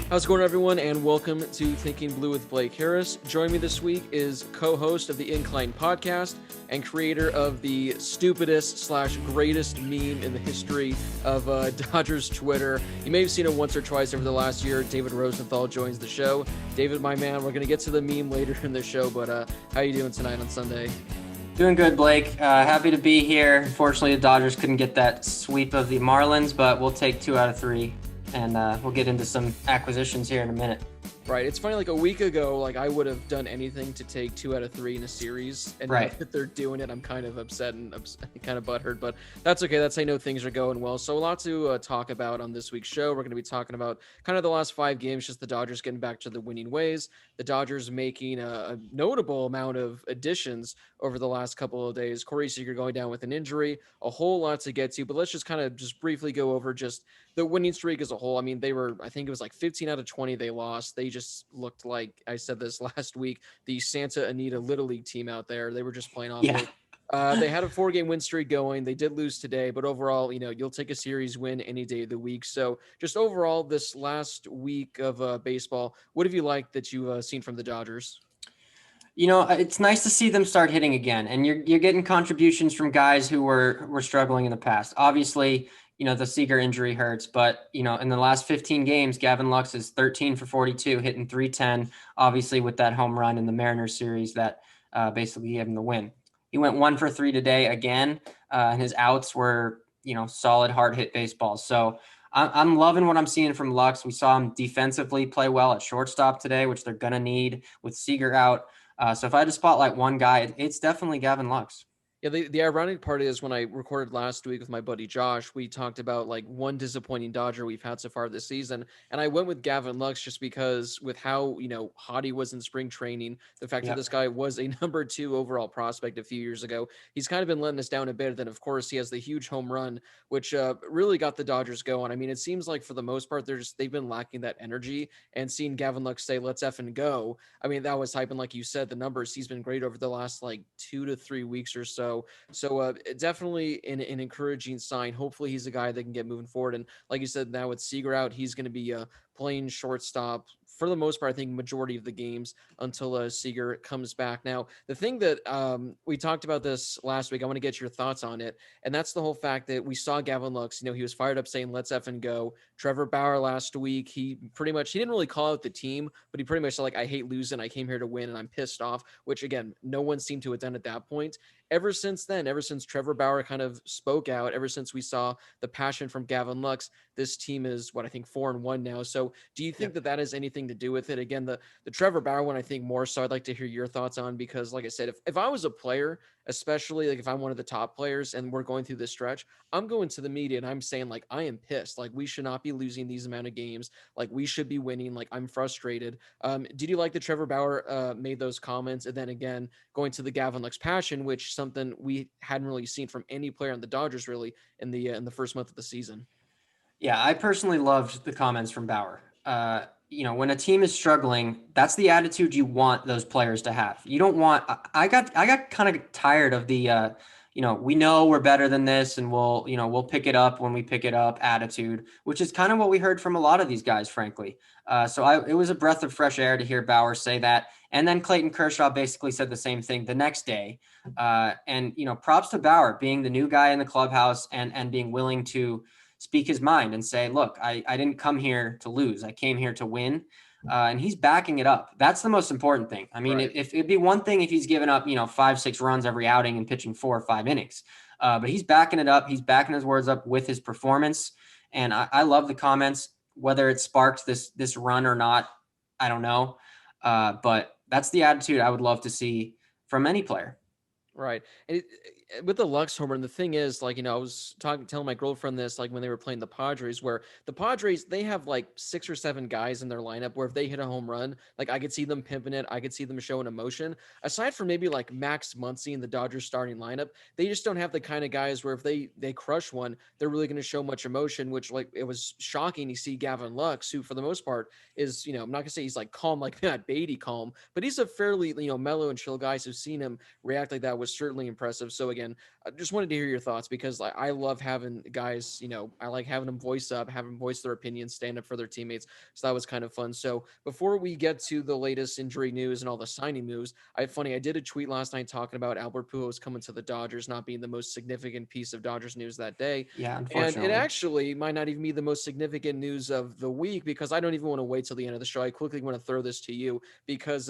How's it going, everyone, and welcome to Thinking Blue with Blake Harris. Joining me this week is co-host of the Incline podcast and creator of the stupidest/greatest meme in the history of Dodgers Twitter. You may have seen it once or twice over the last year. David Rosenthal joins the show. David, my man, we're going to get to the meme later in the show, but how you doing tonight on Sunday? Doing good, Blake. Happy to be here. Unfortunately, the Dodgers couldn't get that sweep of the Marlins, but we'll take 2 out of 3. And we'll get into some acquisitions here in a minute. Right. It's funny, like a week ago, like I would have done anything to take 2 out of 3 in a series. And now that they're doing it, I'm kind of upset and kind of butthurt, but that's okay. That's how I know things are going well. So a lot to talk about on this week's show. We're going to be talking about kind of the last 5 games, just the Dodgers getting back to the winning ways, the Dodgers making a notable amount of additions over the last couple of days. Corey Seager going down with an injury, a whole lot to get to, but let's just kind of just briefly go over just the winning streak as a whole. I mean, I think it was like 15 out of 20 they lost. They just looked like, I said this last week, the Santa Anita Little League team out there. They were just playing awful. Yeah. They had a 4-game win streak going. They did lose today, but overall, you'll take a series win any day of the week. So just overall, this last week of baseball, what have you liked that you've seen from the Dodgers? It's nice to see them start hitting again, and you're getting contributions from guys who were struggling in the past. Obviously, the Seager injury hurts, but, in the last 15 games, Gavin Lux is 13 for 42, hitting .310, obviously with that home run in the Mariners series that basically gave him the win. He went 1 for 3 today again, and his outs were, solid hard hit baseballs. So I'm loving what I'm seeing from Lux. We saw him defensively play well at shortstop today, which they're going to need with Seager out. So if I had to spotlight one guy, it's definitely Gavin Lux. Yeah, the ironic part is when I recorded last week with my buddy Josh, we talked about like one disappointing Dodger we've had so far this season. And I went with Gavin Lux just because with how, hot he was in spring training, the fact that this guy was a number 2 overall prospect a few years ago, he's kind of been letting us down a bit. Then, of course, he has the huge home run, which really got the Dodgers going. I mean, it seems like for the most part, they've been lacking that energy, and seeing Gavin Lux say, let's effing go. I mean, that was hype. And like you said, the numbers, he's been great over the last like 2 to 3 weeks or so. So definitely an encouraging sign. Hopefully he's a guy that can get moving forward. And like you said, now with Seager out, he's going to be playing shortstop for the most part, I think majority of the games until Seager comes back. Now, the thing that we talked about this last week, I want to get your thoughts on it. And that's the whole fact that we saw Gavin Lux, he was fired up saying, let's effing go. Trevor Bauer last week, he didn't really call out the team, but he pretty much said, like, I hate losing. I came here to win and I'm pissed off, which again, no one seemed to have done at that point. Ever since then, ever since Trevor Bauer kind of spoke out, ever since we saw the passion from Gavin Lux, this team is 4-1 now. So do you think that has anything to do with it? Again, the Trevor Bauer one, I think more so I'd like to hear your thoughts on, because like I said, if I was a player, especially like if I'm one of the top players and we're going through this stretch, I'm going to the media and I'm saying like, I am pissed. Like we should not be losing these amount of games. Like we should be winning. Like I'm frustrated. Did you like that Trevor Bauer made those comments? And then again, going to the Gavin Lux passion, which something we hadn't really seen from any player on the Dodgers really in the first month of the season. Yeah, I personally loved the comments from Bauer. When a team is struggling, that's the attitude you want those players to have. You don't want. I got kind of tired of the, we know we're better than this, and we'll pick it up when we pick it up attitude, which is kind of what we heard from a lot of these guys, frankly. It was a breath of fresh air to hear Bauer say that, and then Clayton Kershaw basically said the same thing the next day. And props to Bauer being the new guy in the clubhouse and being willing to speak his mind and say, look, I didn't come here to lose. I came here to win. And he's backing it up. That's the most important thing. I mean, Right. if it'd be one thing if he's giving up, 5-6 runs every outing and pitching 4 or 5 innings. But he's backing it up. He's backing his words up with his performance. And I love the comments, whether it sparks this run or not, I don't know. But that's the attitude I would love to see from any player. Right. And with the Lux homer, and the thing is, like, I was telling my girlfriend this, like, when they were playing the Padres, where the Padres, they have like 6 or 7 guys in their lineup where if they hit a home run, like, I could see them pimping it. I could see them showing emotion. Aside from maybe like Max Muncy in the Dodgers starting lineup, they just don't have the kind of guys where if they crush one, they're really going to show much emotion, which, like, it was shocking to see Gavin Lux, who for the most part is, I'm not going to say he's like calm, like Matt Beatty calm, but he's a fairly, mellow and chill guy. So seeing him react like that was certainly impressive. So again, I just wanted to hear your thoughts because I love having guys, I like having them voice up, having them voice their opinions, stand up for their teammates. So that was kind of fun. So before we get to the latest injury news and all the signing moves, I did a tweet last night talking about Albert Pujols coming to the Dodgers not being the most significant piece of Dodgers news that day. Yeah, And it unfortunately. actually might not even be the most significant news of the week because I don't even want to wait till the end of the show. I quickly want to throw this to you because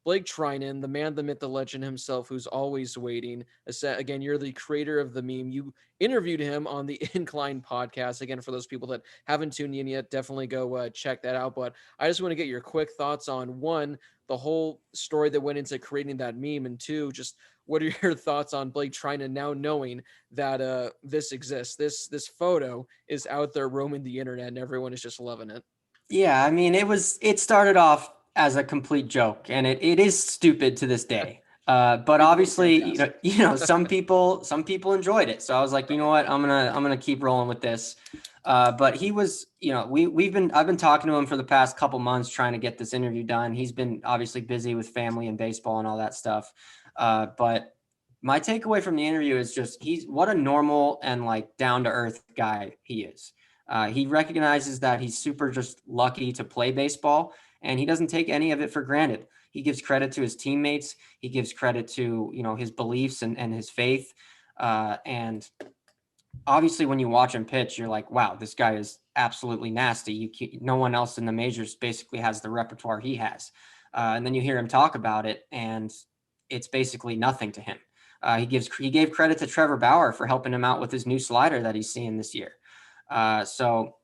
Blake Trinan, the man, the myth, the legend himself, who's always waiting. Again, you're the creator of the meme. You interviewed him on the Incline podcast. Again, for those people that haven't tuned in yet, definitely go check that out. But I just want to get your quick thoughts on one, the whole story that went into creating that meme, and two, just what are your thoughts on Blake Trinan now knowing that this exists? This photo is out there roaming the internet and everyone is just loving it. Yeah, I mean, it started off as a complete joke, and it is stupid to this day. But People go obviously, fantastic. some people enjoyed it. So I was like, you know what, I'm gonna keep rolling with this. But he was, I've been talking to him for the past couple months trying to get this interview done. He's been obviously busy with family and baseball and all that stuff. But my takeaway from the interview is just he's what a normal and like down to earth guy he is. He recognizes that he's super just lucky to play baseball, and he doesn't take any of it for granted. He gives credit to his teammates. He gives credit to his beliefs and his faith. And obviously, when you watch him pitch, you're like, wow, this guy is absolutely nasty. No one else in the majors basically has the repertoire he has. And then you hear him talk about it, and it's basically nothing to him. He gave credit to Trevor Bauer for helping him out with his new slider that he's seeing this year. So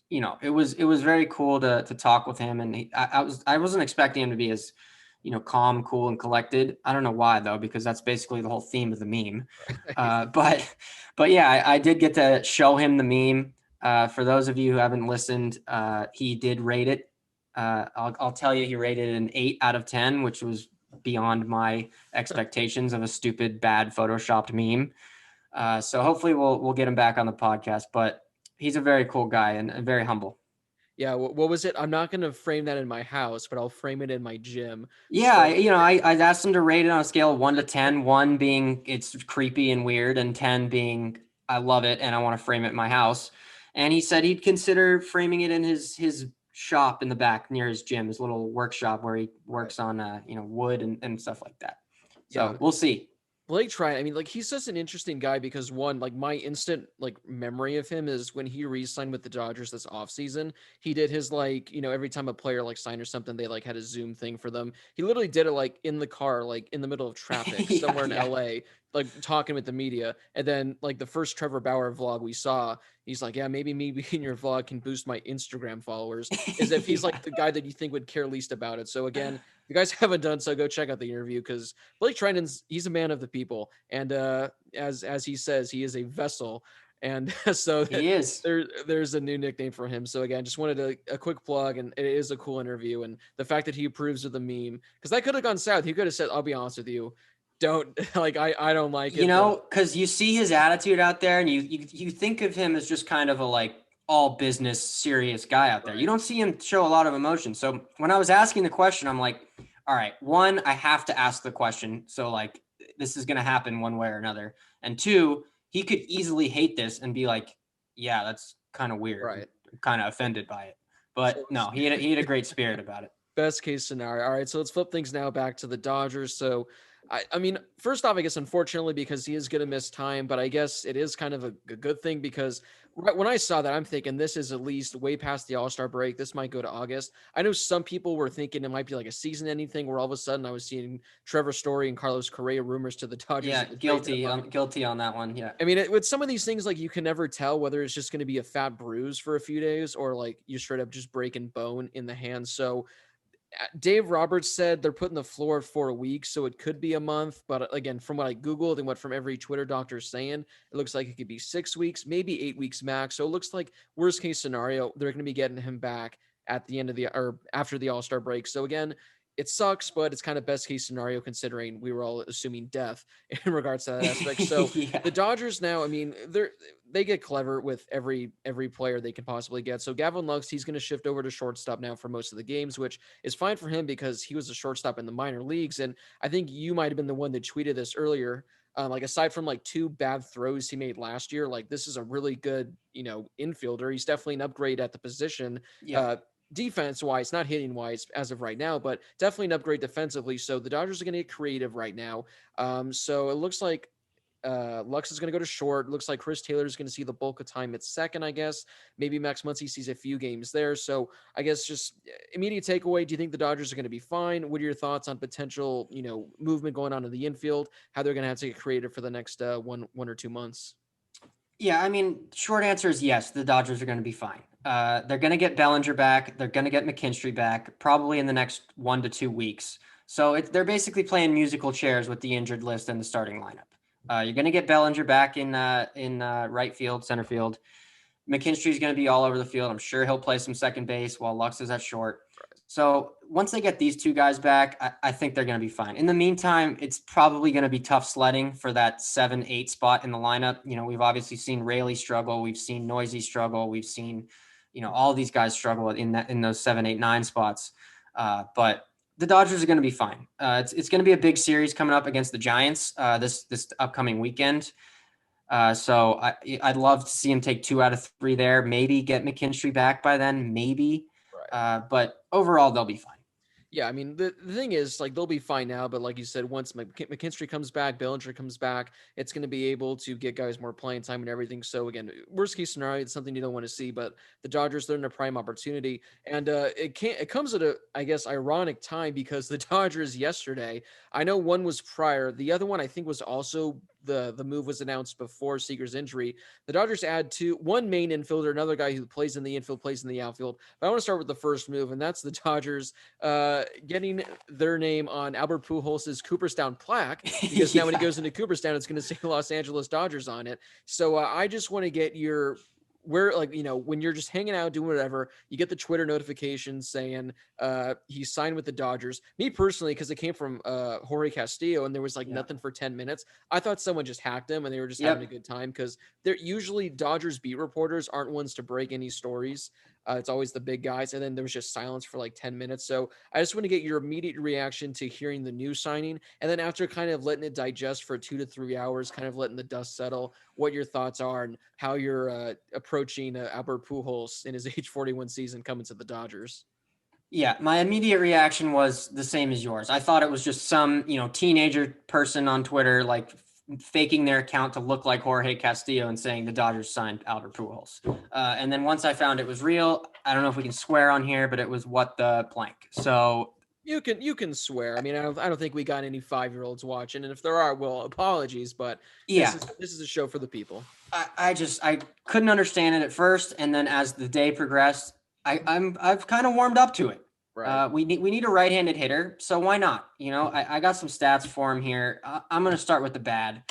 it was very cool to talk with him, and I wasn't expecting him to be as calm, cool, and collected. I don't know why though, because that's basically the whole theme of the meme. Right. But yeah, I did get to show him the meme. For those of you who haven't listened, he did rate it. I'll tell you, he rated it an 8 out of 10, which was beyond my expectations of a stupid, bad photoshopped meme. So hopefully we'll get him back on the podcast. But he's a very cool guy and very humble. Yeah, what was it? I'm not going to frame that in my house, but I'll frame it in my gym. Yeah, So I asked him to rate it on a scale of 1 to 10, 1 being it's creepy and weird, and 10 being I love it and I want to frame it in my house. And he said he'd consider framing it in his shop in the back near his gym, his little workshop where he right. works on wood and stuff like that. Yeah, So we'll see. Blake Trinan, I mean, like he's such an interesting guy because one, like my instant like memory of him is when he re-signed with the Dodgers this offseason. He did his every time a player like signed or something, they like had a Zoom thing for them. He literally did it like in the car, like in the middle of traffic Yeah, somewhere in yeah. LA, like talking with the media. And then like the first Trevor Bauer vlog we saw, he's like, yeah, maybe me being in your vlog can boost my Instagram followers. As if he's Yeah. like the guy that you think would care least about it. So again, if you guys haven't done so, go check out the interview because Blake Trinan's he's a man of the people, and as he says, he is a vessel, and so that He is. there's a new nickname for him. So again, just wanted a quick plug, and it is a cool interview, and the fact that he approves of the meme because that could have gone south. He could have said, "I'll be honest with you, don't like I don't like it," but Because you see his attitude out there, and you think of him as just kind of a like all business, serious guy out there. You right, don't see him show a lot of emotion. So when I was asking the question, I'm like, all right, one, I have to ask the question. So like, this is gonna happen one way or another. And two, he could easily hate this and be like, yeah, that's kind of weird. right. I'm kind of offended by it. So But no, he had a great spirit about it. best case scenario. All right, so let's flip things now back to the Dodgers. So, I mean, first off, I guess unfortunately because he is going to miss time, but I guess it is kind of a good thing because right when I saw that, I'm thinking this is at least way past the All Star break. This might go to August. I know some people were thinking it might be like a season-ending thing where all of a sudden I was seeing Trevor Story and Carlos Correa rumors to the Dodgers Yeah, at the trade guilty. deadline. I'm guilty on that one. Yeah. I mean, with some of these things, like you can never tell whether it's just going to be a fat bruise for a few days or like you straight up just breaking bone in the hand. So Dave Roberts said they're putting the floor at 4 weeks, so it could be a month. But again, from what I Googled and what from every Twitter doctor is saying, it looks like it could be 6 weeks, maybe 8 weeks max. So it looks like worst case scenario, they're going to be getting him back at the end of the or after the All Star break. So again, it sucks, but it's kind of best case scenario considering we were all assuming death in regards to that aspect. So Yeah. the Dodgers now, I mean, they get clever with every player they can possibly get. So Gavin Lux, he's going to shift over to shortstop now for most of the games, which is fine for him because he was a shortstop in the minor leagues. And I think you might have been the one that tweeted this earlier. Like aside from like 2 bad throws he made last year, like this is a really good, infielder. He's definitely an upgrade at the position. Yep. Uh, Defense wise, not hitting wise as of right now, but definitely an upgrade defensively. So the Dodgers are going to get creative right now. So it looks like Lux is going to go to short. Looks like Chris Taylor is going to see the bulk of time at second, I guess. Maybe Max Muncy sees a few games there. So I guess just immediate takeaway. Do you think the Dodgers are going to be fine? What are your thoughts on potential, movement going on in the infield? How they're going to have to get creative for the next one or 2 months? Yeah, I mean, short answer is yes, the Dodgers are going to be fine. They're going to get Bellinger back. They're going to get McKinstry back probably in the next 1 to 2 weeks. So they're basically playing musical chairs with the injured list and the starting lineup. You're going to get Bellinger back in right field, center field. McKinstry's going to be all over the field. I'm sure he'll play some second base while Lux is at short. So once they get these two guys back, I think they're going to be fine. In the meantime, it's probably going to be tough sledding for that 7-8 spot in the lineup. We've obviously seen Rayleigh struggle. We've seen Noisy struggle. We've seen, all these guys struggle in those 7, 8, 9 spots. But the Dodgers are going to be fine. It's going to be a big series coming up against the Giants this upcoming weekend. So I'd love to see him take 2 out of 3 there. Maybe get McKinstry back by then. Maybe. Right. But overall, they'll be fine. Yeah, I mean the thing is like they'll be fine now, but like you said, once McKinstry comes back, Bellinger comes back, it's going to be able to get guys more playing time and everything. So again, worst case scenario, it's something you don't want to see, but the Dodgers they're in a prime opportunity, and it comes at a I guess ironic time because the Dodgers yesterday, I know one was prior, the other one I think was also the move was announced before Seager's injury. The Dodgers add one main infielder, another guy who plays in the infield, plays in the outfield. But I want to start with the first move, and that's the Dodgers getting their name on Albert Pujols' Cooperstown plaque because now when he goes into Cooperstown, it's going to say Los Angeles Dodgers on it. So I just want to get your when you're just hanging out doing whatever, you get the Twitter notifications saying he signed with the Dodgers. Me personally, because it came from Jorge Castillo and there was nothing for 10 minutes, I thought someone just hacked him and they were just having a good time because they're usually Dodgers beat reporters aren't ones to break any stories. It's always the big guys. And then there was just silence for 10 minutes. So I just want to get your immediate reaction to hearing the new signing. And then after kind of letting it digest for 2 to 3 hours, kind of letting the dust settle, what your thoughts are and how you're approaching Albert Pujols in his age 41 season coming to the Dodgers. Yeah, my immediate reaction was the same as yours. I thought it was just some, teenager person on Twitter, faking their account to look like Jorge Castillo and saying the Dodgers signed Albert Pujols. And then once I found it was real, I don't know if we can swear on here, but it was what the blank. So you can swear. I mean, I don't think we got any 5-year-olds watching, and if there are, well, apologies, but yeah, this is a show for the people. I couldn't understand it at first, and then as the day progressed, I've kind of warmed up to it. Right. We need a right-handed hitter, so why not? I got some stats for him here. I'm going to start with the bad.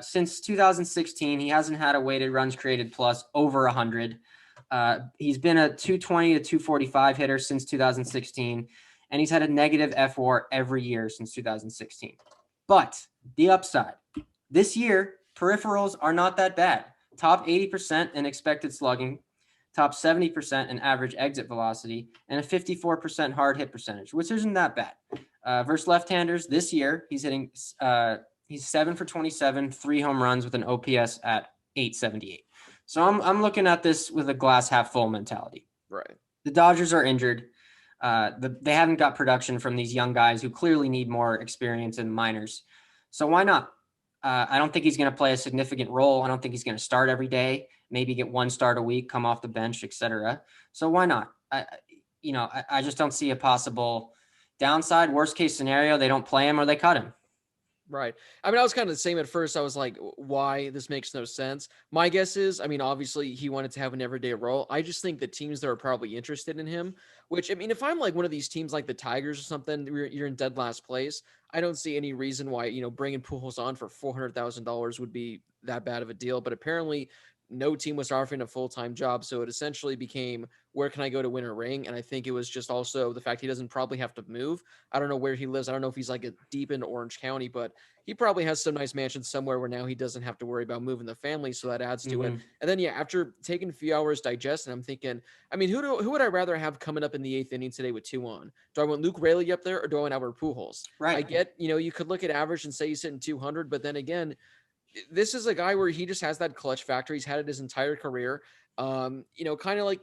Since 2016, he hasn't had a weighted runs created plus over 100. He's been a 220 to 245 hitter since 2016, and he's had a negative FWAR every year since 2016. But the upside, this year, peripherals are not that bad. Top 80% in expected slugging, top 70% in average exit velocity, and a 54% hard hit percentage, which isn't that bad. Versus left-handers this year, he's hitting he's 7 for 27, 3 home runs with an OPS at 878. So I'm looking at this with a glass half full mentality. Right. The Dodgers are injured. They haven't got production from these young guys who clearly need more experience in minors. So why not? I don't think he's going to play a significant role. I don't think he's going to start every day, maybe get 1 start a week, come off the bench, etc. So why not? I just don't see a possible downside. Worst case scenario, they don't play him or they cut him. Right. I mean, I was kind of the same at first. I was like, why? This makes no sense. My guess is, I mean, obviously he wanted to have an everyday role. I just think the teams that are probably interested in him, which, I mean, if I'm like one of these teams like the Tigers or something, you're in dead last place. I don't see any reason why, bringing Pujols on for $400,000 would be that bad of a deal. But apparently no team was offering a full-time job. So it essentially became, where can I go to win a ring? And I think it was just also the fact he doesn't probably have to move. I don't know where he lives. I don't know if he's like a deep into Orange County, but he probably has some nice mansions somewhere where now he doesn't have to worry about moving the family. So that adds to it. Hmm. And then, yeah, after taking a few hours digesting, I'm thinking, I mean, who would I rather have coming up in the eighth inning today with 2 on? Do I want Luke Raley up there or do I want Albert Pujols? I Right. get, you could look at average and say he's hitting 200, but then again, this is a guy where he just has that clutch factor. He's had it his entire career. Kind of like,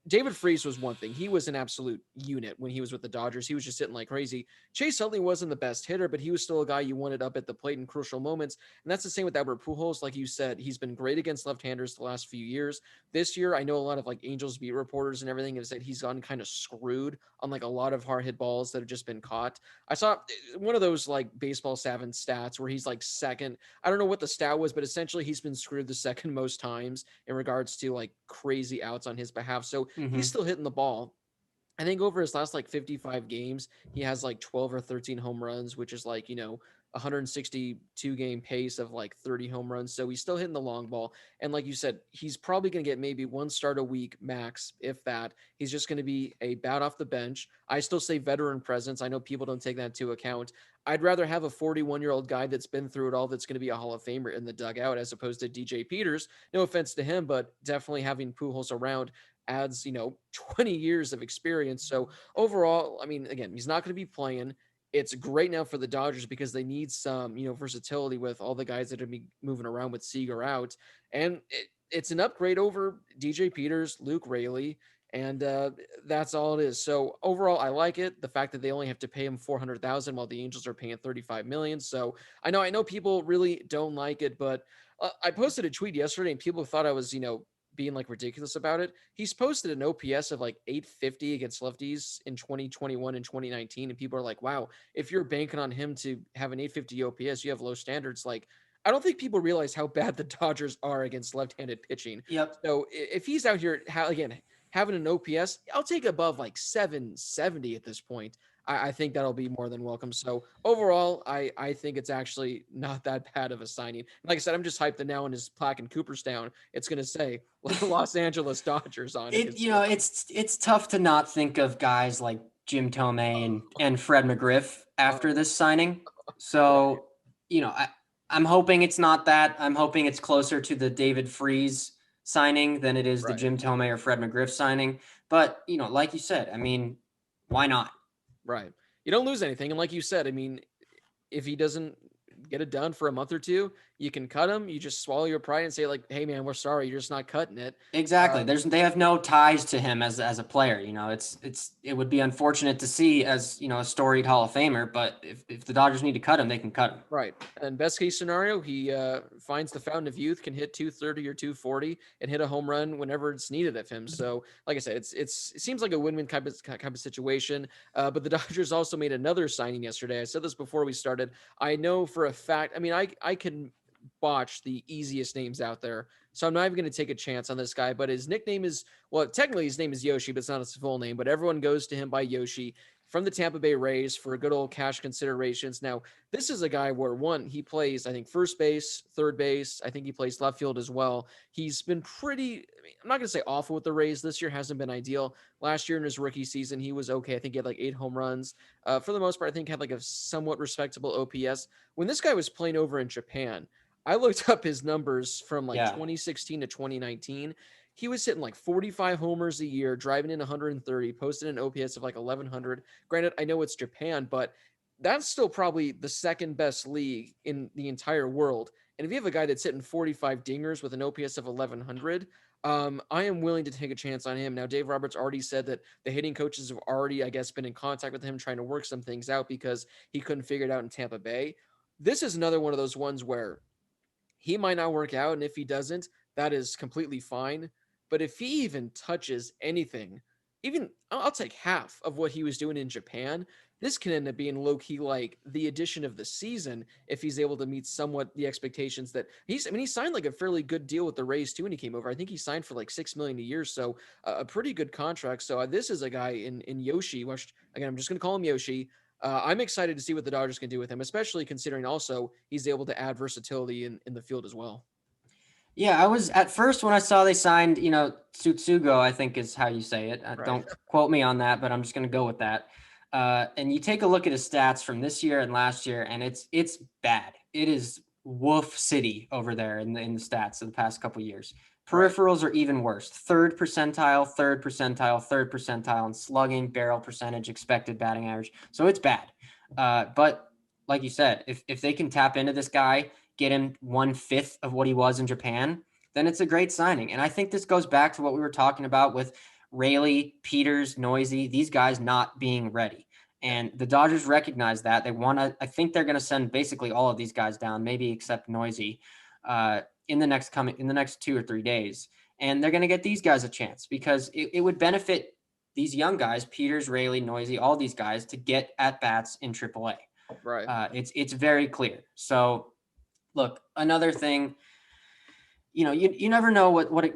David Freese was one thing. He was an absolute unit when he was with the Dodgers. He was just hitting like crazy. Chase Utley wasn't the best hitter, but he was still a guy you wanted up at the plate in crucial moments. And that's the same with Albert Pujols. Like you said, he's been great against left-handers the last few years. This year, I know a lot of like Angels beat reporters and everything have said he's gotten kind of screwed on like a lot of hard hit balls that have just been caught. I saw one of those like baseball savant stats where he's like second. I don't know what the stat was, but essentially he's been screwed the second most times in regards to like crazy outs on his behalf. So he's Hmm. still hitting the ball. I think over his last like 55 games, he has like 12 or 13 home runs, which is like, 162 game pace of like 30 home runs. So he's still hitting the long ball. And like you said, he's probably going to get maybe one start a week max, if that. He's just going to be a bat off the bench. I still say veteran presence. I know people don't take that into account. I'd rather have a 41-year-old guy that's been through it all that's going to be a Hall of Famer in the dugout as opposed to DJ Peters. No offense to him, but definitely having Pujols around adds, 20 years of experience. So overall, I mean, again, he's not going to be playing. It's great now for the Dodgers because they need some, versatility with all the guys that are be moving around with Seager out. And it's an upgrade over DJ Peters, Luke Raley, and that's all it is. So overall, I like it. The fact that they only have to pay him 400,000 while the Angels are paying 35 million. So I know people really don't like it, but I posted a tweet yesterday and people thought I was, being like ridiculous about it. He's posted an OPS of like 850 against lefties in 2021 and 2019. And people are like, wow, if you're banking on him to have an 850 OPS, you have low standards. Like, I don't think people realize how bad the Dodgers are against left-handed pitching. Yep. So if he's out here, again, having an OPS, I'll take above like 770 at this point. I think that'll be more than welcome. So overall, I think it's actually not that bad of a signing. Like I said, I'm just hyped that now in his plaque in Cooperstown, it's going to say Los Angeles Dodgers on it. It's tough to not think of guys like Jim Tomei and Fred McGriff after this signing. Right, So, I'm hoping it's not that. I'm hoping it's closer to the David Freese signing than it is the right, Jim Tomei or Fred McGriff signing. But, like you said, I mean, why not? right. You don't lose anything. And like you said, I mean, if he doesn't get it done for a month or two, you can cut him. You just swallow your pride and say like, "Hey, man, we're sorry. You're just not cutting it." Exactly. Uh, They have no ties to him as a player. It would be unfortunate to see as a storied Hall of Famer, but if the Dodgers need to cut him, they can cut him. Right. And best case scenario, he finds the fountain of youth, can hit 230 or 240, and hit a home run whenever it's needed of him. So, like I said, it seems like a win-win type of situation. But the Dodgers also made another signing yesterday. I said this before we started. I know for a fact. I mean, I can botch the easiest names out there. So I'm not even going to take a chance on this guy, but his nickname is, well, technically his name is Yoshi, but it's not his full name, but everyone goes to him by Yoshi from the Tampa Bay Rays for good old cash considerations. Now, this is a guy where one, he plays, I think, first base, third base. I think he plays left field as well. He's been pretty, I mean, I'm not going to say awful with the Rays. This year hasn't been ideal. Last year in his rookie season, he was okay. I think he had like 8 home runs. For the most part, I think had like a somewhat respectable OPS. When this guy was playing over in Japan, I looked up his numbers from like Yeah. 2016 to 2019. He was hitting like 45 homers a year, driving in 130, posted an OPS of like 1100. Granted, I know it's Japan, but that's still probably the second best league in the entire world. And if you have a guy that's hitting 45 dingers with an OPS of 1100, I am willing to take a chance on him. Now, Dave Roberts already said that the hitting coaches have already, I guess, been in contact with him trying to work some things out because he couldn't figure it out in Tampa Bay. This is another one of those ones where he might not work out. And if he doesn't, that is completely fine. But if he even touches anything, even I'll take half of what he was doing in Japan. This can end up being low key like the addition of the season if he's able to meet somewhat the expectations that he's. I mean, he signed like a fairly good deal with the Rays too when he came over. I think he signed for like 6 million a year, so a pretty good contract. So this is a guy in Yoshi. Which again, I'm just going to call him Yoshi. I'm excited to see what the Dodgers can do with him, especially considering also he's able to add versatility in the field as well. Yeah, I was at first when I saw they signed, Tsutsugo, I think is how you say it. Right. Don't quote me on that, but I'm just going to go with that. And you take a look at his stats from this year and last year, and it's bad. It is wolf city over there in the stats of the past couple years. Right. Peripherals are even worse. Third percentile, third percentile, third percentile in slugging, barrel percentage, expected batting average. So it's bad. But like you said, if they can tap into this guy, get him 1/5 of what he was in Japan, then it's a great signing. And I think this goes back to what we were talking about with Rayleigh, Peters, Noisy, these guys not being ready. Yeah. And the Dodgers recognize that. They want to, I think they're going to send basically all of these guys down, maybe except Noisy, in the next 2 or 3 days. And they're going to get these guys a chance because it would benefit these young guys, Peters, Rayleigh, Noisy, all these guys to get at bats in AAA. Right. It's very clear. So look, another thing, you never know what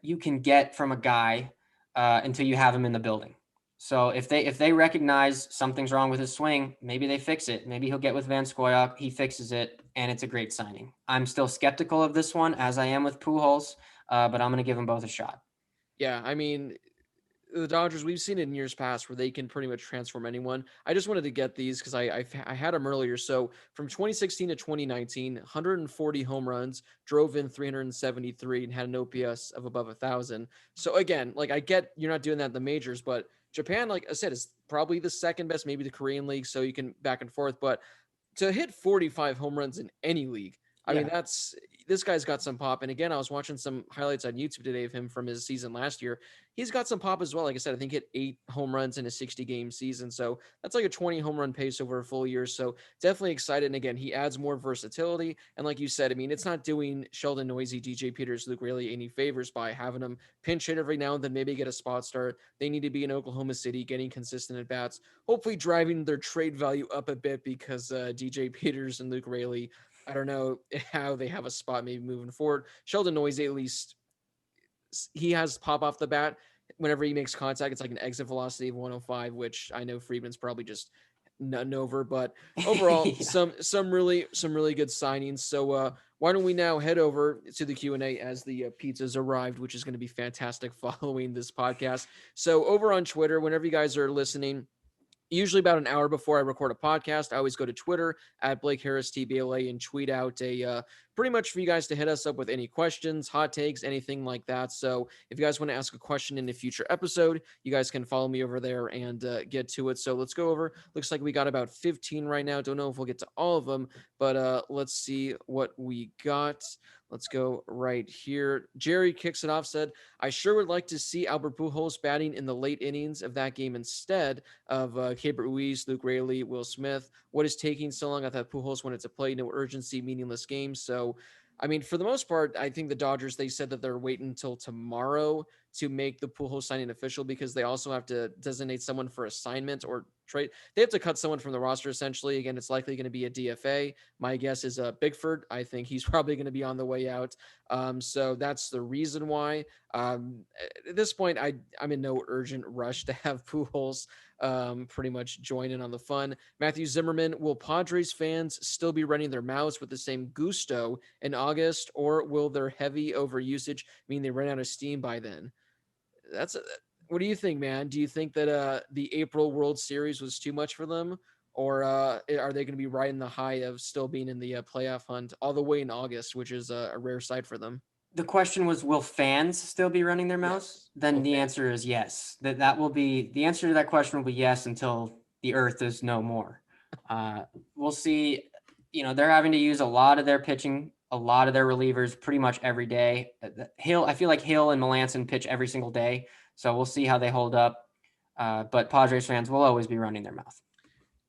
you can get from a guy until you have him in the building. So if they recognize something's wrong with his swing, maybe they fix it. Maybe he'll get with Van Scoyoc, he fixes it, and it's a great signing. I'm still skeptical of this one, as I am with Pujols, but I'm going to give them both a shot. Yeah. I mean, the Dodgers, we've seen it in years past where they can pretty much transform anyone. I just wanted to get these because I had them earlier. So from 2016 to 2019, 140 home runs, drove in 373, and had an OPS of above 1,000. So again, like I get you're not doing that in the majors, but Japan, like I said, is probably the second best, maybe the Korean league. So you can back and forth, but to hit 45 home runs in any league, I mean, Yeah. that's this guy's got some pop. And again, I was watching some highlights on YouTube today of him from his season last year. He's got some pop as well. Like I said, I think he hit 8 home runs in a 60 game season. So that's like a 20 home run pace over a full year. So definitely excited. And again, he adds more versatility. And like you said, I mean, it's not doing Sheldon Noisy, DJ Peters, Luke Rayleigh any favors by having them pinch hit every now and then, maybe get a spot start. They need to be in Oklahoma City, getting consistent at bats, hopefully driving their trade value up a bit because DJ Peters and Luke Rayleigh, I don't know how they have a spot maybe moving forward. Sheldon Noisy, at least he has pop off the bat. Whenever he makes contact, it's like an exit velocity of 105, which I know Friedman's probably just nutting over. But overall, Yeah. some really good signings. So why don't we now head over to the Q&A as the pizzas arrived, which is going to be fantastic following this podcast. So over on Twitter, whenever you guys are listening, usually about an hour before I record a podcast, I always go to Twitter at Blake Harris TBLA and tweet out a pretty much for you guys to hit us up with any questions, hot takes, anything like that. So if you guys want to ask a question in a future episode, you guys can follow me over there and get to it. So let's go over. Looks like we got about 15 right now. Don't know if we'll get to all of them, but let's see what we got. Let's go right here. Jerry kicks it off, said, I sure would like to see Albert Pujols batting in the late innings of that game instead of Keibert Ruiz, Luke Rayleigh, Will Smith. What is taking so long? I thought Pujols wanted to play, no urgency, meaningless games. So, I mean, for the most part, I think the Dodgers, they said that they're waiting until tomorrow to make the Pujols signing official because they also have to designate someone for assignment or trade. They have to cut someone from the roster essentially. Again, it's likely going to be a DFA. My guess is Bigford. I think he's probably going to be on the way out. So that's the reason why. At this point, I'm in no urgent rush to have Pujols pretty much join in on the fun. Matthew Zimmerman, will Padres fans still be running their mouths with the same gusto in August, or will their heavy overusage mean they run out of steam by then? What do you think, man? Do you think that the April World Series was too much for them, or are they going to be riding the high of still being in the playoff hunt all the way in August, which is a rare sight for them? The question was, will fans still be running their mouths? Yes. Then Will the fans? answer is yes. That will be the answer to that question will be yes until the earth is no more. We'll see. They're having to use a lot of their pitching, a lot of their relievers pretty much every day. I feel like Hill and Melanson pitch every single day. So we'll see how they hold up. But Padres fans will always be running their mouth.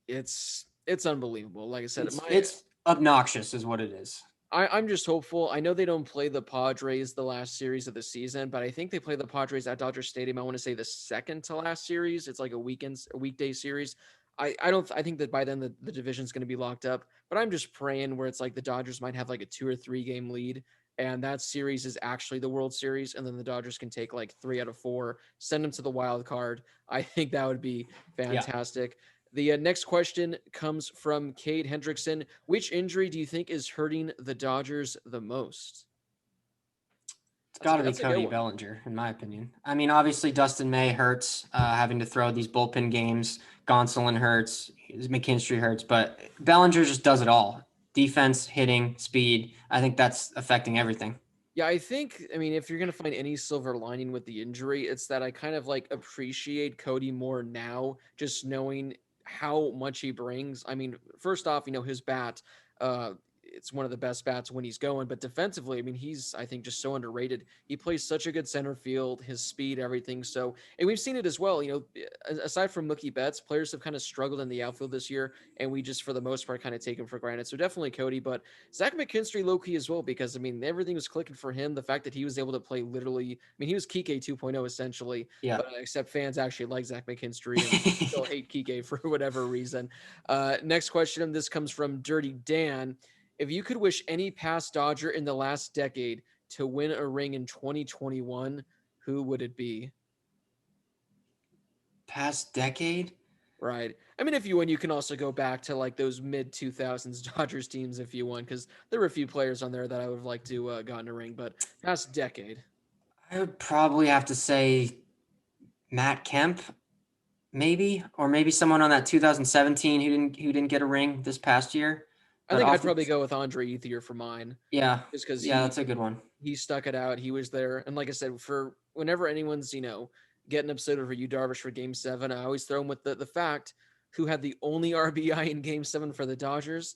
It's unbelievable. Like I said, It's obnoxious is what it is. I'm just hopeful. I know they don't play the Padres the last series of the season, but I think they play the Padres at Dodger Stadium. I want to say the second to last series. It's like a weekday series. I think that by then the division's going to be locked up, but I'm just praying where it's like the Dodgers might have like a 2 or 3 game lead. And that series is actually the World Series, and then the Dodgers can take like 3 out of 4, send them to the wild card. I think that would be Yeah. fantastic. The next question comes from Cade Hendrickson. Which injury do you think is hurting the Dodgers the most? It's got to be That's a good Cody one. Bellinger, in my opinion. I mean, obviously Dustin May hurts having to throw these bullpen games. Gonsolin hurts, McKinstry hurts, but Bellinger just does it all. Defense, hitting, speed. I think that's affecting everything. Yeah, I think, I mean, if you're going to find any silver lining with the injury, it's that I kind of like appreciate Cody more now, just knowing how much he brings. I mean, first off, his bat, it's one of the best bats when he's going, but defensively, I mean, he's, I think, just so underrated. He plays such a good center field, his speed, everything. So, and we've seen it as well. Aside from Mookie Betts, players have kind of struggled in the outfield this year, and we just, for the most part, kind of take him for granted. So, definitely Cody, but Zach McKinstry low key as well, because I mean everything was clicking for him. The fact that he was able to play literally, I mean, he was Kike 2.0 essentially, Yeah. but except fans actually like Zach McKinstry and still hate Kike for whatever reason. Next question. This comes from Dirty Dan. If you could wish any past Dodger in the last decade to win a ring in 2021, who would it be? Past decade? Right. I mean, if you win, you can also go back to like those mid 2000s Dodgers teams if you want, because there were a few players on there that I would have liked to gotten a ring. But past decade, I would probably have to say Matt Kemp, maybe, or maybe someone on that 2017 who didn't get a ring this past year. I But think I'd off, probably go with Andre Ethier for mine, yeah, just because yeah, he that's a good one. he stuck it out. He was there, and like I said, for whenever anyone's getting upset over you Darvish for Game 7, I always throw him with the fact who had the only RBI in Game 7 for the Dodgers.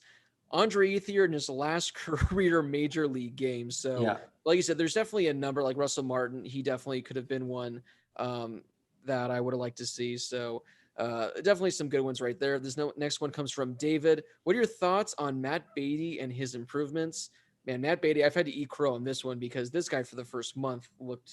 Andre Ethier in his last career major league game. So, Yeah. like you said, there's definitely a number like Russell Martin. He definitely could have been one that I would have liked to see. So, definitely some good ones right there. This next one comes from David. What are your thoughts on Matt Beatty and his improvements? Man, Matt Beatty, I've had to eat crow on this one because this guy for the first month looked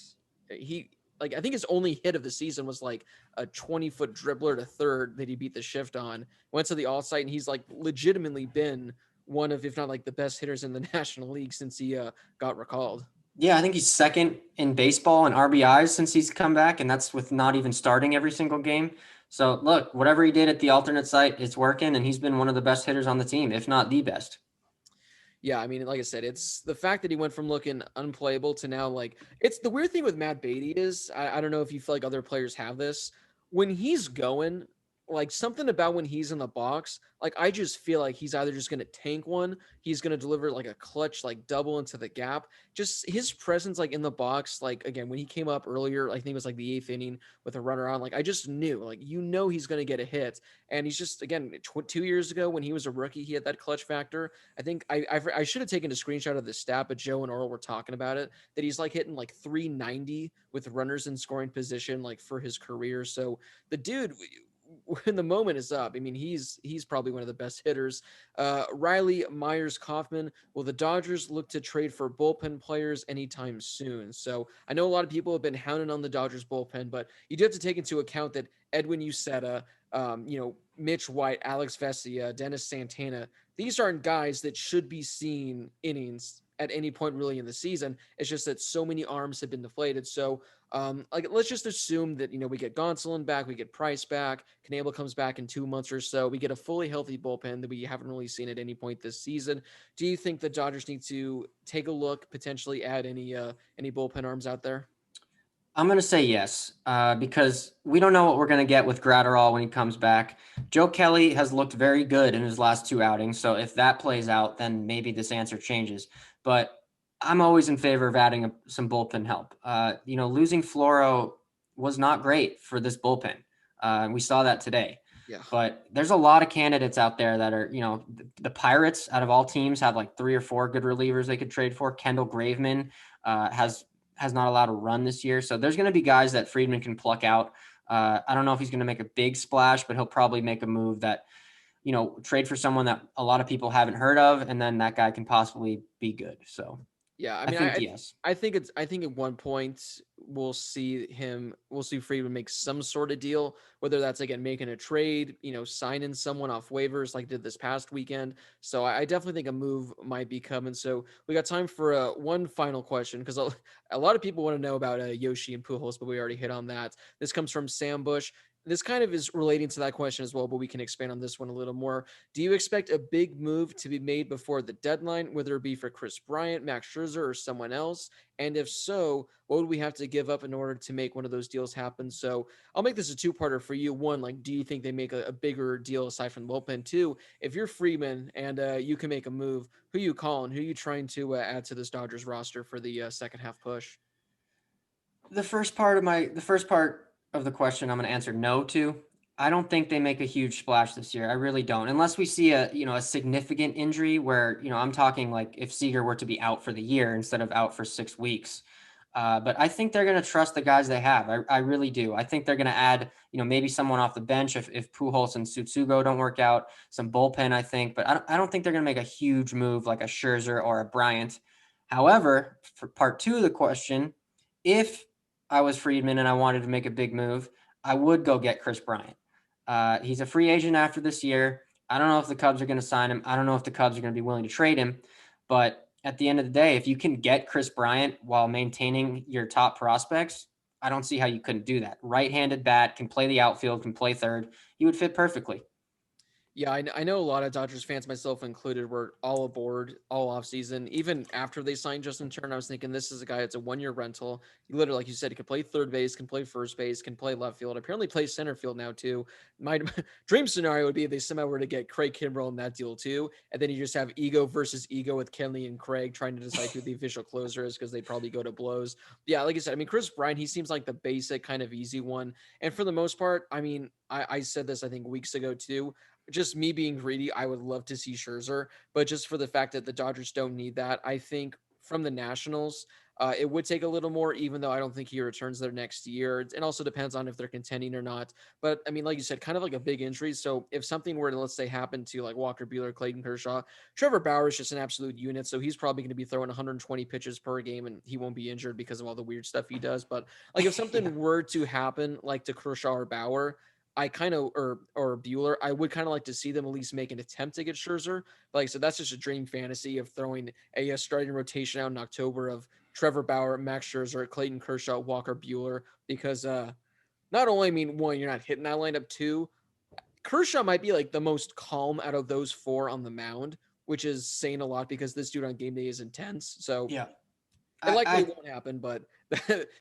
he like I think his only hit of the season was like a 20-foot dribbler to third that he beat the shift on. Went to the all site and he's like legitimately been one of, if not like the best hitters in the National League since he got recalled. Yeah, I think he's second in baseball in RBIs since he's come back, and that's with not even starting every single game. So look, whatever he did at the alternate site, it's working, and he's been one of the best hitters on the team, if not the best. Yeah, I mean, like I said, it's the fact that he went from looking unplayable to now like it's the weird thing with Matt Beatty is I don't know if you feel like other players have this. When he's going, like something about when he's in the box, like I just feel like he's either just gonna tank one, he's gonna deliver like a clutch like double into the gap. Just his presence like in the box, like again when he came up earlier, I think it was like the 8th inning with a runner on. Like I just knew, like he's gonna get a hit, and he's just again 2 years ago when he was a rookie, he had that clutch factor. I think I should have taken a screenshot of the stat, but Joe and Earl were talking about it that he's like hitting like 390 with runners in scoring position like for his career. So the dude, when the moment is up, I mean he's probably one of the best hitters. Riley Myers Kaufman. Will the Dodgers look to trade for bullpen players anytime soon? So I know a lot of people have been hounding on the Dodgers bullpen, but you do have to take into account that Edwin Uceta, Mitch White, Alex Vesia, Dennis Santana, these aren't guys that should be seeing innings at any point really in the season. It's just that so many arms have been deflated. So, like, let's just assume that we get Gonsolin back, we get Price back, Knable comes back in 2 months or so. We get a fully healthy bullpen that we haven't really seen at any point this season. Do you think the Dodgers need to take a look, potentially add any bullpen arms out there? I'm going to say yes, because we don't know what we're going to get with Gratterall when he comes back. Joe Kelly has looked very good in his last two outings, so if that plays out, then maybe this answer changes. But I'm always in favor of adding some bullpen help. Losing Floro was not great for this bullpen. We saw that today. Yeah. But there's a lot of candidates out there that are, the Pirates out of all teams have like 3 or 4 good relievers they could trade for. Kendall Graveman has not allowed a run this year. So there's going to be guys that Friedman can pluck out. I don't know if he's going to make a big splash, but he'll probably make a move that, trade for someone that a lot of people haven't heard of, and then that guy can possibly be good. So Yeah, I I mean, think yes. I think at one point we'll see Friedman make some sort of deal, whether that's again making a trade, signing someone off waivers like did this past weekend. So I definitely think a move might be coming. So we got time for one final question because a lot of people want to know about Yoshi and Pujols, but we already hit on that. This comes from Sam Bush. this kind of is relating to that question as well, but we can expand on this one a little more. Do you expect a big move to be made before the deadline, whether it be for Chris Bryant, Max Scherzer, or someone else? And if so, what would we have to give up in order to make one of those deals happen? So I'll make this a two-parter for you. One, like, do you think they make a bigger deal aside from the bullpen? Two, if you're Freeman and you can make a move, who you calling? Who you trying to add to this Dodgers roster for the second half push? The first part of the question, I'm going to answer no to. I don't think they make a huge splash this year. I really don't, unless we see a significant injury where I'm talking like if Seager were to be out for the year instead of out for 6 weeks. But I think they're going to trust the guys they have. I really do. I think they're going to add maybe someone off the bench if Pujols and Tsutsugo don't work out, some bullpen I think, but I don't think they're going to make a huge move like a Scherzer or a Bryant. However, for part two of the question, if I was Friedman and I wanted to make a big move, I would go get Chris Bryant. He's a free agent after this year. I don't know if the Cubs are going to sign him. I don't know if the Cubs are going to be willing to trade him. But at the end of the day, if you can get Chris Bryant while maintaining your top prospects, I don't see how you couldn't do that. Right-handed bat, can play the outfield, can play third. He would fit perfectly. Yeah, I know a lot of Dodgers fans, myself included, were all aboard all offseason. Even after they signed Justin Turner, I was thinking this is a guy that's a one-year rental. He literally, like you said, he can play third base, can play first base, can play left field. Apparently plays center field now too. My dream scenario would be if they somehow were to get Craig Kimbrell in that deal too, and then you just have ego versus ego with Kenley and Craig trying to decide who the official closer is because they probably go to blows. Yeah, like I said, I mean, Chris Bryant, he seems like the basic kind of easy one. And for the most part, I mean, I said this, I think, weeks ago too. Just me being greedy, I would love to see Scherzer, but just for the fact that the Dodgers don't need that, I think from the Nationals, it would take a little more, even though I don't think he returns there next year. It also depends on if they're contending or not. But I mean, like you said, kind of like a big injury. So if something were to, let's say, happen to like Walker Buehler, Clayton Kershaw, Trevor Bauer is just an absolute unit. So he's probably going to be throwing 120 pitches per game and he won't be injured because of all the weird stuff he does. But like if something were to happen, like to Kershaw or Bauer, I kind of or Bueller, I would kind of like to see them at least make an attempt to get Scherzer. But like I said, that's just a dream fantasy of throwing a starting rotation out in October of Trevor Bauer, Max Scherzer, Clayton Kershaw, Walker Bueller. Because not only, I mean, one, you're not hitting that lineup. Two, Kershaw might be like the most calm out of those four on the mound, which is saying a lot because this dude on game day is intense. So yeah, it likely won't happen, but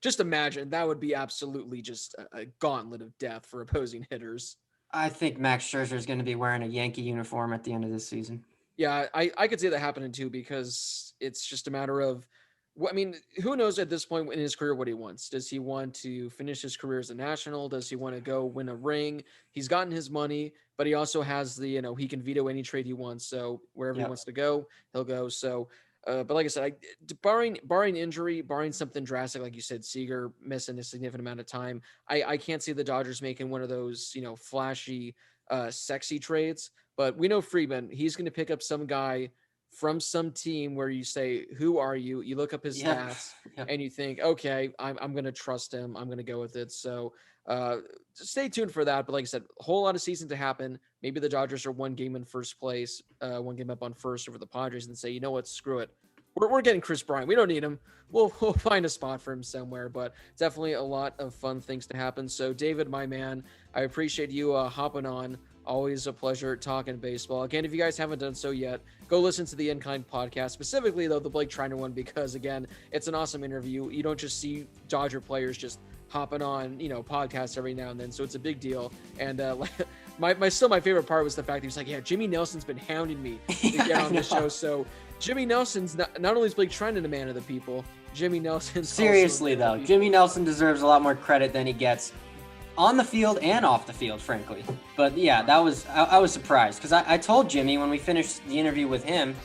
just imagine that would be absolutely just a gauntlet of death for opposing hitters. I think Max Scherzer is going to be wearing a Yankee uniform at the end of this season. Yeah, I could see that happening too because it's just a matter of, I mean, who knows at this point in his career what he wants? Does he want to finish his career as a national? Does he want to go win a ring? He's gotten his money, but he also has he can veto any trade he wants. So wherever he wants to go, he'll go. So but like I said, barring injury, barring something drastic, like you said, Seager missing a significant amount of time, I can't see the Dodgers making one of those, flashy, sexy trades. But we know Freeman, he's going to pick up some guy from some team where you say, who are you? You look up his stats and you think, okay, I'm going to trust him. I'm going to go with it. So stay tuned for that. But like I said, a whole lot of season to happen. Maybe the Dodgers are one game in first place, one game up on first over the Padres and say, you know what, screw it. We're getting Chris Bryant. We don't need him. We'll find a spot for him somewhere, but definitely a lot of fun things to happen. So David, my man, I appreciate you hopping on. Always a pleasure talking baseball. Again, if you guys haven't done so yet, go listen to the In Kind podcast, specifically though the Blake Treiner one, because again, it's an awesome interview. You don't just see Dodger players just hopping on, podcasts every now and then. So it's a big deal. And my favorite part was the fact that he was like, yeah, Jimmy Nelson's been hounding me to get on the show. So Jimmy Nelson's not only is Blake Treiner a man of the people, Jimmy Nelson. Seriously though, Jimmy Nelson deserves a lot more credit than he gets on the field and off the field, frankly. But yeah, I was surprised because I told Jimmy when we finished the interview with him,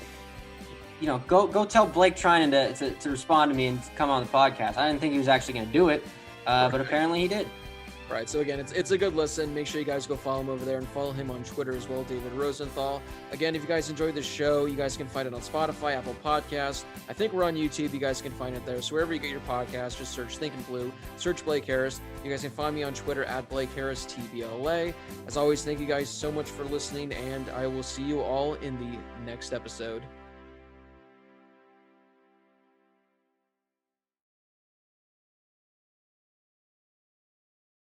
go tell Blake Treiner to respond to me and come on the podcast. I didn't think he was actually going to do it, but apparently he did. Right. So again, it's a good listen. Make sure you guys go follow him over there and follow him on Twitter as well, David Rosenthal. Again, if you guys enjoyed the show, you guys can find it on Spotify, Apple Podcasts. I think we're on YouTube. You guys can find it there. So wherever you get your podcast, just search Thinking Blue, search Blake Harris. You guys can find me on Twitter at Blake Harris TBLA. As always, thank you guys so much for listening, and I will see you all in the next episode.